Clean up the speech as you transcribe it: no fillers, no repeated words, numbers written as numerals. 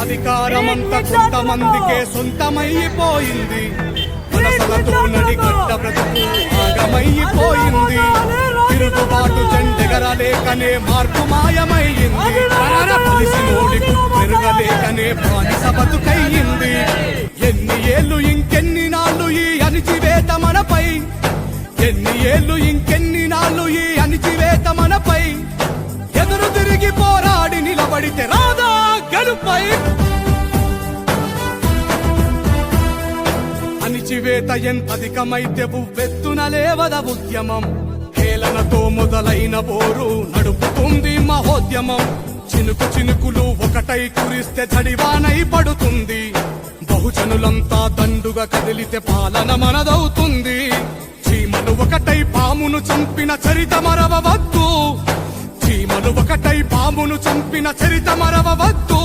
అధికారమంతా కొంతమందికే సొంతమైపోయింది. వలసలతో నడిగడ్డ బ్రతుకు ఆగమైపోయింది. తిరుగుబాటు జెండెగరలేకనే మార్పు మాయమయ్యింది. కలిసి నోడికు పెరగలేకనే బానిస బతుకయ్యింది. ఎన్ని ఏళ్ళు ఇంకెన్ని నాళ్ళు ఈ అణిచివేత మనపై, ఎన్ని ఏళ్ళు ఇంకెన్ని నాళ్ళు ఈ అణిచివేత మనపై. ఎదురు తిరిగి పోరాడి నిలబడితే రాదా గెలుపై. అణిచివేత ఎంతధికమైతే ఉవ్వెత్తున లేవద ఉద్యమం. హేళనతో మొదలైన బోరు నడుపుతుంది మహోద్యమం. చినుకు చినుకులు ఒకటై కురిస్తే జడివానై పడుతుంది. బహుజనులంతా దండుగా కదిలితే పాలన మనదవుతుంది. చీమలు ఒకటై పామును చంపిన చరిత మరవవద్దు. చీమలు ఒకటై పామును చంపిన చరిత మరవవద్దు.